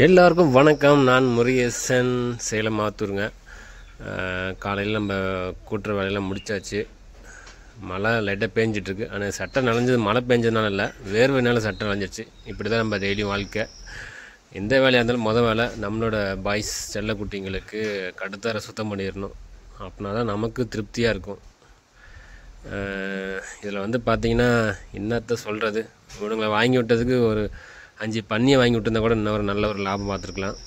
எல்லாருக்கும் வணக்கம். நான் முருகேசன், சேலம் மாத்தூருங்க. காலையில் நம்ம கூட்டுற வேலையெல்லாம் முடித்தாச்சு. மழை லைட்டாக பேஞ்சிட்ருக்கு. ஆனால் சட்டை நனைஞ்சது மழை பேஞ்சதுனால இல்லை, வேர்வைனால சட்டை நனைஞ்சிருச்சு. இப்படி தான் நம்ம டெய்லியும் வாழ்க்கை. எந்த வேலையாக இருந்தாலும் வேலை நம்மளோட பாய்ஸ் செல்லக்குட்டிங்களுக்கு கடுத்தார சுத்தம் பண்ணிடணும். அப்படின்னா தான் நமக்கு திருப்தியாக இருக்கும். இதில் பார்த்திங்கன்னா என்னத்த சொல்கிறது, இவனுங்களை வாங்கி விட்டதுக்கு ஒரு 5 பன்னியை வாங்கி விட்டுருந்தா கூட இன்னும் ஒரு நல்ல ஒரு லாபம் பார்த்துருக்கலாம்.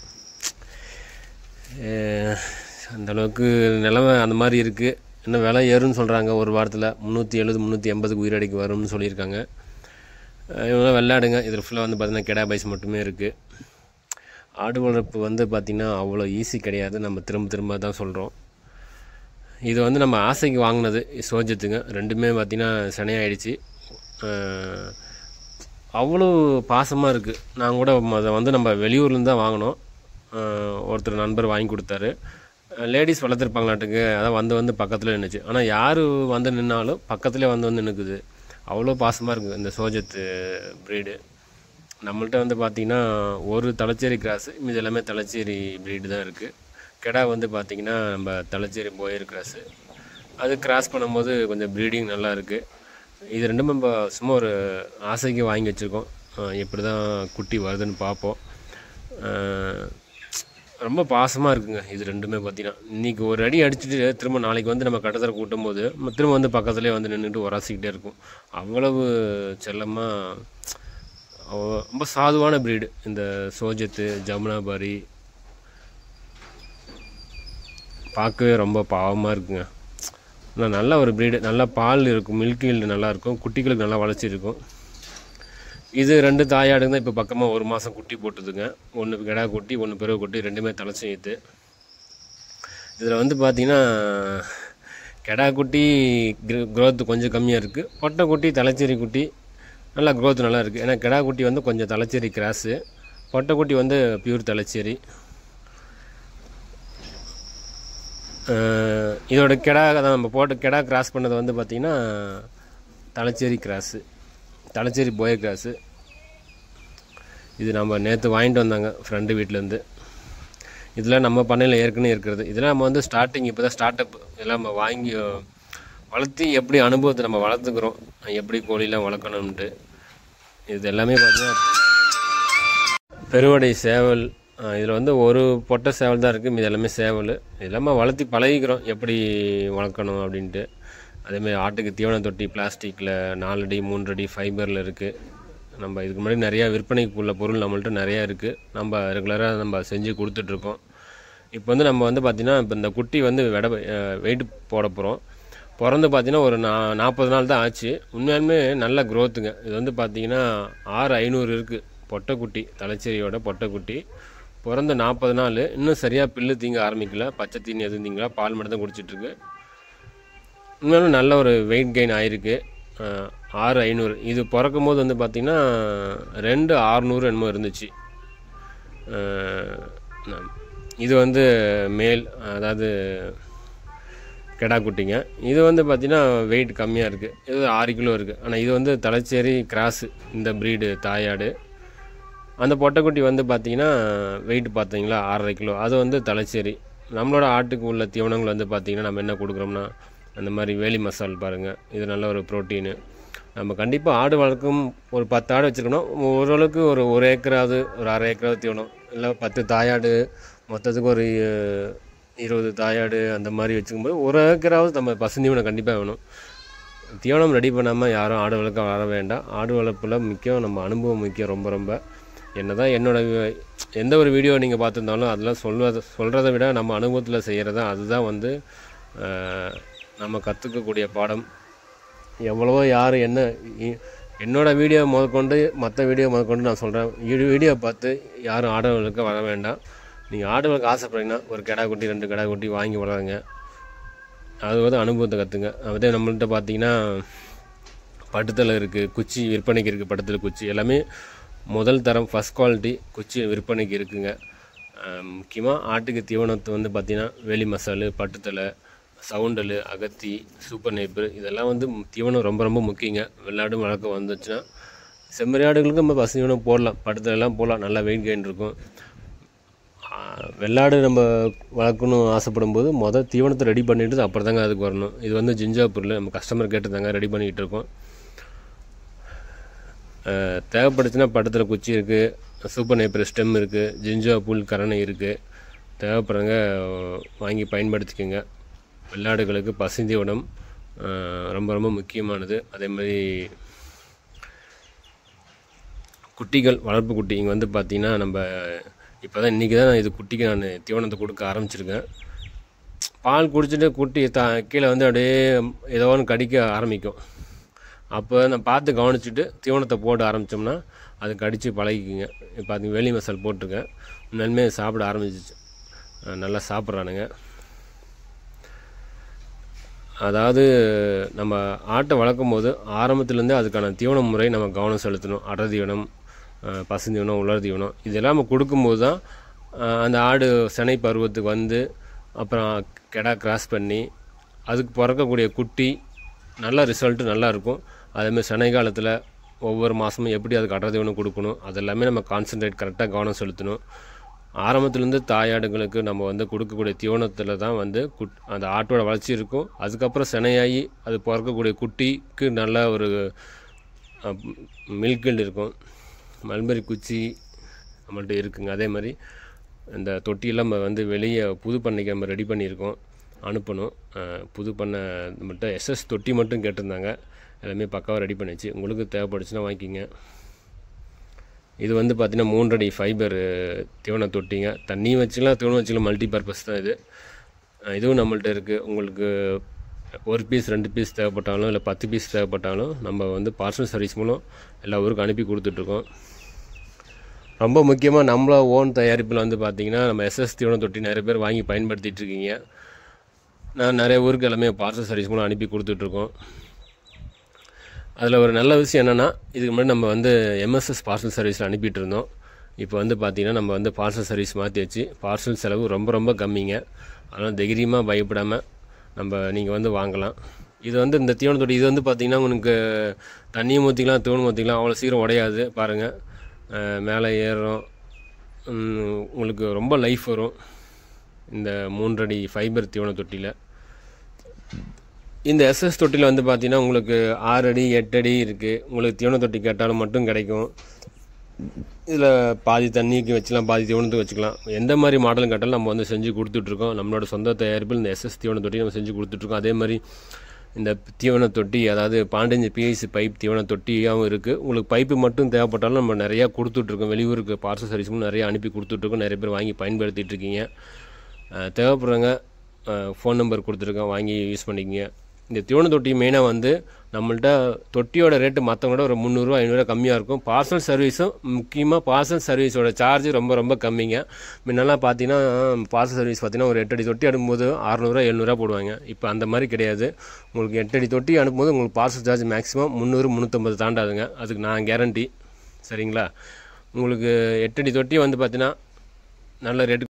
அந்தளவுக்கு நிலமை அந்த மாதிரி இருக்குது. இன்னும் விலை ஏறும்னு சொல்கிறாங்க. ஒரு வாரத்தில் 370 380 உயிரடிக்கு வரும்னு சொல்லியிருக்காங்க. இவங்களாம் விளையாடுங்க. இதில் ஃபுல்லாக பார்த்திங்கன்னா கெடா பாய்ஸ் மட்டுமே இருக்குது. ஆடு வளர்ப்பு பார்த்திங்கன்னா அவ்வளோ ஈஸி கிடையாது. நம்ம திரும்ப தான் சொல்கிறோம். இது நம்ம ஆசைக்கு வாங்கினது சோஜத்துங்க. ரெண்டுமே பார்த்திங்கன்னா சனையாயிடுச்சு. அவ்வளோ பாசமாக இருக்குது. நான் கூட அதை நம்ம வெளியூர்லேருந்து தான் வாங்கினோம். ஒருத்தர் நண்பர் வாங்கி கொடுத்தாரு. லேடிஸ் வளர்த்துருப்பாங்களாட்டுக்கு. அதான் வந்து பக்கத்தில் நின்றுச்சு. ஆனால் யார் வந்து நின்னாலும் பக்கத்துலேயே வந்து நின்றுக்குது. அவ்வளோ பாசமாக இருக்குது இந்த சோஜத்து ப்ரீடு. நம்மள்கிட்ட பார்த்திங்கன்னா ஒரு தலைச்சேரி கிராஸு, இது எல்லாமே தலைச்சேரி ப்ரீடு தான் இருக்குது. கெடா பார்த்திங்கன்னா நம்ம தலைச்சேரி போயர் கிராஸு. அது கிராஸ் பண்ணும்போது கொஞ்சம் ப்ரீடிங் நல்லா இருக்குது. இது ரெண்டும் நம்ம சும்மா ஒரு ஆசைக்கு வாங்கி வச்சுருக்கோம். எப்படி தான் குட்டி வருதுன்னு பார்ப்போம். ரொம்ப பாசமாக இருக்குங்க இது ரெண்டுமே. பார்த்திங்கன்னா இன்றைக்கி ஒரு அடி அடிச்சுட்டு திரும்ப நாளைக்கு நம்ம கட்டத்தரை கூட்டும் போது திரும்ப பக்கத்துலேயே நின்றுட்டு உராசிக்கிட்டே இருக்கும். அவ்வளவு செல்லமாக ரொம்ப சாதுவான ப்ரீடு இந்த சோஜத்து ஜமுனாபாரி. பார்க்கவே ரொம்ப பாவமாக இருக்குங்க. ஆனால் நல்ல ஒரு ப்ரீடு, நல்லா பால் இருக்கும், மில்க் ஈல்டு நல்லாயிருக்கும், குட்டிகளுக்கு நல்லா வளர்ச்சி இருக்கும். இது 2 தாயாடுங்க தான் இப்போ பக்கமாக 1 மாதம் குட்டி போட்டுதுங்க. ஒன்று கிடா குட்டி, ஒன்று பிறகு குட்டி, ரெண்டுமே தலைச்செய்யுது. இதில் பார்த்திங்கன்னா கிடா குட்டி க்ரோத்து கொஞ்சம் கம்மியாக இருக்குது. பொட்டை குட்டி தலைச்சேரி குட்டி நல்லா க்ரோத் நல்லா இருக்குது. ஏன்னா கிடா குட்டி கொஞ்சம் தலைச்சேரி கிராஸு, பொட்டை குட்டி பியூர் தலைச்சேரி. இதோட கெடா தான் நம்ம போட்ட கெடா கிராஸ் பண்ணது பார்த்திங்கன்னா தலைச்சேரி கிராஸு, தலைச்சேரி போய கிராஸு. இது நம்ம நேற்று வாங்கிட்டு வந்தாங்க ஃப்ரெண்டு வீட்டிலேருந்து. இதில் நம்ம பண்ணையில் ஏற்கனவே இருக்கிறது. இதெல்லாம் நம்ம ஸ்டார்டிங் இப்போ தான் ஸ்டார்ட் அப். இதெல்லாம் நம்ம வாங்கி வளர்த்தி எப்படி அனுபவத்தை நம்ம வளர்த்துக்கிறோம், எப்படி கோழிலாம் வளர்க்கணும்ன்ட்டு. இது எல்லாமே பார்த்திங்கன்னா பெருவடை சேவல். இதில் ஒரு பொட்டை சேவல் தான் இருக்குது, இது எல்லாமே சேவல். இதெல்லாமல் வளர்த்தி பழகிக்கிறோம் எப்படி வளர்க்கணும் அப்படின்ட்டு. அதேமாதிரி ஆட்டுக்கு தீவன தொட்டி பிளாஸ்டிக்கில் 4 அடி 3 அடி ஃபைபரில் இருக்குது. நம்ம இதுக்கு முன்னாடி நிறையா விற்பனைக்கு உள்ள பொருள் நம்மள்ட்ட நிறையா இருக்குது. நம்ம ரெகுலராக நம்ம செஞ்சு கொடுத்துட்ருக்கோம். இப்போ நம்ம பார்த்திங்கன்னா இப்போ இந்த குட்டி வெயிட் போட போகிறோம். பிறந்து பார்த்திங்கன்னா ஒரு 40 நாள் தான் ஆச்சு. உண்மையாலுமே நல்ல க்ரோத்துங்க. இது பார்த்திங்கன்னா 6500 இருக்குது. பொட்டைக்குட்டி, தலைச்சேரியோட பொட்டைக்குட்டி. பிறந்த 40 நாள். இன்னும் சரியாக பில்லு தீங்க ஆரம்பிக்கல, பச்சை தீனி எதுவும் தீங்கல, பால் மட்டும் தான் குடிச்சிட்ருக்கு. இன்னும் நல்ல ஒரு வெயிட் கெயின் ஆகிருக்கு. 6500. இது பிறக்கும் போது பார்த்திங்கன்னா 2600 என்னமோ இருந்துச்சு. இது மேல், அதாவது கெடா குட்டிங்க. இது பார்த்திங்கன்னா வெயிட் கம்மியாக இருக்குது. இது 6 கிலோ இருக்குது. ஆனால் இது தலைச்சேரி கிராஸு, இந்த ப்ரீடு தாயாடு. அந்த பொட்டைக்குட்டி பார்த்திங்கன்னா வெயிட் பார்த்தீங்களா 6.5 கிலோ. அது தலைச்சேரி. நம்மளோட ஆட்டுக்கு உள்ள தீவனங்கள் பார்த்திங்கன்னா நம்ம என்ன கொடுக்குறோம்னா அந்த மாதிரி வேலி மசால் பாருங்கள். இது நல்ல ஒரு ப்ரோட்டீனு. நம்ம கண்டிப்பாக ஆடு வளர்க்கும் ஒரு 10 ஆடு வச்சுருக்கணும். ஓரளவுக்கு ஒரு ஏக்கராவது, ஒரு அரை ஏக்கராவது தீவனம், இல்லை 10 தாயாடு, மொத்தத்துக்கு ஒரு 20 தாயாடு அந்த மாதிரி வச்சுக்கும்போது ஒரு ஏக்கராவது நம்ம பசுந்தீவனம் கண்டிப்பாக வேணும். தீவனம் ரெடி பண்ணாமல் யாரும் ஆடு வளர்க்க வர வேண்டாம். ஆடு வளர்ப்பில் முக்கியம் நம்ம அனுபவம் முக்கியம். ரொம்ப என்ன தான் எந்த ஒரு வீடியோ நீங்கள் பார்த்துருந்தாலும் அதெல்லாம் சொல்கிறத விட நம்ம அனுபவத்தில் செய்கிறதா அதுதான் நம்ம கற்றுக்கக்கூடிய பாடம். எவ்வளவோ யார் என்னோடய வீடியோ முதற்கொண்டு மற்ற வீடியோ முதற்கொண்டு நான் சொல்கிறேன், வீடியோ பார்த்து யாரும் ஆடு வளர்க்க வர வேண்டாம். நீங்கள் ஆடு வளர்க்க ஆசைப்பட்டீங்கன்னா ஒரு கெடா குட்டி 2 கெடா குட்டி வாங்கி வளருங்க. அது அனுபவத்தை கற்றுங்க. அதே நம்மள்கிட்ட பார்த்திங்கன்னா பட்டுத்தலை இருக்குது, குச்சி விற்பனைக்கு இருக்குது. பட்டுத்தலை குச்சி எல்லாமே முதல் தரம் ஃபஸ்ட் குவாலிட்டி குச்சி விற்பனைக்கு இருக்குங்க. முக்கியமாக ஆட்டுக்கு தீவனத்தை பார்த்திங்கன்னா வேலி மசாலு, பட்டுத்தலை, சவுண்டல், அகத்தி, சூப்பர் நெய்ப்பு இதெல்லாம் தீவனம் ரொம்ப முக்கியங்க. வெள்ளாடு வளர்க்க வந்துச்சுன்னா செம்மறி ஆடுகளுக்கு நம்ம பசு தீவனம் போடலாம், பட்டுத்தலைலாம் போடலாம். நல்லா வெயிட் கெயின் இருக்கும். வெள்ளாடு நம்ம வளர்க்கணும் ஆசைப்படும் போது தீவனத்தை ரெடி பண்ணிவிட்டு அப்புறம் தாங்க அதுக்கு வரணும். இது வந்து ஜிஞ்சாப்பூரில் நம்ம கஸ்டமர் கேட்டுருந்தாங்க, ரெடி பண்ணிக்கிட்டு இருக்கோம். தேவைப்படுச்சுன்னா படத்தில் குச்சி இருக்குது, சூப்பர் நைப்பர் ஸ்டெம் இருக்குது, ஜிஞ்சா புல் கரணை இருக்குது. தேவைப்படுறவங்க வாங்கி பயன்படுத்திக்கோங்க. வெள்ளாடுகளுக்கு பசுந்தீவனம் ரொம்ப ரொம்ப முக்கியமானது. அதே மாதிரி குட்டிகள், வளர்ப்பு குட்டி இங்கே வந்து பார்த்திங்கன்னா நம்ம இப்போ தான் இன்றைக்கி தான் இது குட்டிக்கு நான் தீவனத்தை கொடுக்க ஆரம்பிச்சிருக்கேன். பால் குடிச்சிட்டு குட்டி கீழே வந்து அப்படியே ஏதோ ஒன்று கடிக்க ஆரம்பிக்கும். அப்போ நான் பார்த்து கவனிச்சுட்டு தீவனத்தை போட ஆரம்பித்தோம்னா அது கடித்து பழகிக்குங்க. இப்போ அதுக்கு வேலி மசால் போட்டிருக்கேன், நன்மையை சாப்பிட ஆரம்பிச்சிச்சு, நல்லா சாப்பிட்றானுங்க. அதாவது நம்ம ஆட்டை வளர்க்கும் போது ஆரம்பத்துலேருந்தே அதுக்கான தீவன முறை நம்ம கவனம் செலுத்தணும். அடர் தீவனம், பசுந்தீவனம், உலர் தீவனம் இதெல்லாம் நம்ம கொடுக்கும்போது தான் அந்த ஆடு சினை பருவத்துக்கு வந்து அப்புறம் கெடா கிராஸ் பண்ணி அதுக்கு பிறக்கக்கூடிய குட்டி நல்ல ரிசல்ட்டு நல்லாயிருக்கும். அதேமாதிரி சினை காலத்தில் ஒவ்வொரு மாதமும் எப்படி அதுக்கு அடர் தீவனம் கொடுக்கணும் அதெல்லாமே நம்ம கான்சன்ட்ரேட் கரெக்டாக கவனம் செலுத்தணும். ஆரம்பத்துலேருந்து தாயாடுங்களுக்கு நம்ம வந்து கொடுக்கக்கூடிய தீவனத்தில் தான் வந்து அந்த ஆட்டோட வளர்ச்சி இருக்கும். அதுக்கப்புறம் சினையாகி அது பிறக்கக்கூடிய குட்டிக்கு நல்ல ஒரு மில்கில் இருக்கும். மல்பெரி குச்சி நம்மள்ட்ட இருக்குங்க. அதே மாதிரி இந்த தொட்டியெல்லாம் நம்ம வந்து வெளியே புது பண்ணைக்கு நம்ம ரெடி பண்ணியிருக்கோம், அனுப்பணும். புது பண்ணை நம்மள்ட்ட எஸ்எஸ் தொட்டி மட்டும் கேட்டிருந்தாங்க, எல்லாமே பக்காவாக ரெடி பண்ணிச்சு. உங்களுக்கு தேவைப்படுச்சுன்னா வாங்கிக்கிங்க. இது வந்து பார்த்திங்கன்னா 3 அடி ஃபைபர் தீவன தொட்டிங்க. தண்ணி வச்சுக்கலாம், தீவனம் வச்சுக்கலாம், மல்டி பர்பஸ் தான் இது. இதுவும் நம்மள்ட்ட இருக்குது. உங்களுக்கு 1 பீஸ் 2 பீஸ் தேவைப்பட்டாலும் இல்லை 10 பீஸ் தேவைப்பட்டாலும் நம்ம வந்து பார்சல் சர்வீஸ் மூலம் எல்லா ஊருக்கும் அனுப்பி கொடுத்துட்ருக்கோம். ரொம்ப முக்கியமாக நம்மள ஓன் தயாரிப்பில் வந்து பார்த்திங்கன்னா நம்ம எஸ்எஸ் தீவன தொட்டி நிறைய பேர் வாங்கி பயன்படுத்திகிட்டு இருக்கீங்க. நான் நிறைய ஊருக்கு எல்லாமே பார்சல் சர்வீஸ் மூலம் அனுப்பி கொடுத்துட்ருக்கோம். அதில் ஒரு நல்ல விஷயம் என்னென்னா, இதுக்கு முன்னாடி நம்ம வந்து எம்எஸ்எஸ் பார்சல் சர்வீஸில் அனுப்பிட்டு இருந்தோம். இப்போ வந்து பார்த்திங்கன்னா நம்ம வந்து பார்சல் சர்வீஸ் மாற்றி வச்சு பார்சல் செலவு ரொம்ப ரொம்ப கம்மிங்க. அதனால் தைரியமாக பயப்படாமல் நீங்கள் வந்து வாங்கலாம். இது வந்து இந்த தீவன தொட்டி இது வந்து பார்த்திங்கன்னா உங்களுக்கு தண்ணியும் ஊற்றிக்கலாம், தீவனம் ஊற்றிக்கலாம், அவ்வளோ சீக்கிரம் உடையாது. பாருங்கள், மேலே ஏறும், உங்களுக்கு ரொம்ப லைஃப் வரும் இந்த 3 அடி ஃபைபர் தீவன தொட்டியில். இந்த எஸ்எஸ் தொட்டியில் வந்து பார்த்திங்கன்னா உங்களுக்கு 6 அடி 8 அடி இருக்குது. உங்களுக்கு தீவன தொட்டி கேட்டாலும் மட்டும் கிடைக்கும். இதில் பாதி தண்ணிக்கு வச்சுக்கலாம், பாதி தீவனத்துக்கு வச்சுக்கலாம். எந்த மாதிரி மாடலும் கேட்டாலும் நம்ம வந்து செஞ்சு கொடுத்துட்ருக்கோம். நம்மளோட சொந்த தயாரிப்பில் இந்த எஸ்எஸ் தீவன தொட்டி நம்ம செஞ்சு கொடுத்துட்ருக்கோம். அதே மாதிரி இந்த தீவன தொட்டி, அதாவது 12 PVC பைப் தீவன தொட்டியாகவும் இருக்குது. உங்களுக்கு பைப்பு மட்டும் தேவைப்பட்டாலும் நம்ம நிறையா கொடுத்துட்ருக்கோம். வெளியூருக்கு பார்சல் சர்வீஸும் நிறையா அனுப்பி கொடுத்துட்ருக்கோம். நிறைய பேர் வாங்கி பயன்படுத்திகிட்டு இருக்கீங்க. தேவைப்படுறவங்க ஃபோன் நம்பர் கொடுத்துருக்கேன், வாங்கி யூஸ் பண்ணிக்கோங்க. இந்த தீவன தொட்டி மெயினாக வந்து நம்மள்ட்ட தொட்டியோட ரேட்டு மற்றவங்களோட ஒரு 300 500 கம்மியாக இருக்கும். பார்சல் சர்வீஸும் முக்கியமாக பார்சல் சர்வீஸோட சார்ஜ் ரொம்ப ரொம்ப கம்மிங்க. முன்னெல்லாம் பார்த்தீங்கன்னா பார்சல் சர்வீஸ் பார்த்தீங்கன்னா ஒரு 8 அடி தொட்டி அனுப்பும்போது 600 700 போடுவாங்க. இப்போ அந்த மாதிரி கிடையாது. உங்களுக்கு 8 அடி தொட்டி அனுப்பும்போது உங்களுக்கு பார்சல் சார்ஜ் மேக்ஸிமம் 300 350 தாண்டாதுங்க. அதுக்கு நான் கேரண்டி. சரிங்களா? உங்களுக்கு 8 அடி தொட்டி வந்து பார்த்தீங்கன்னா நல்ல ரேட்டு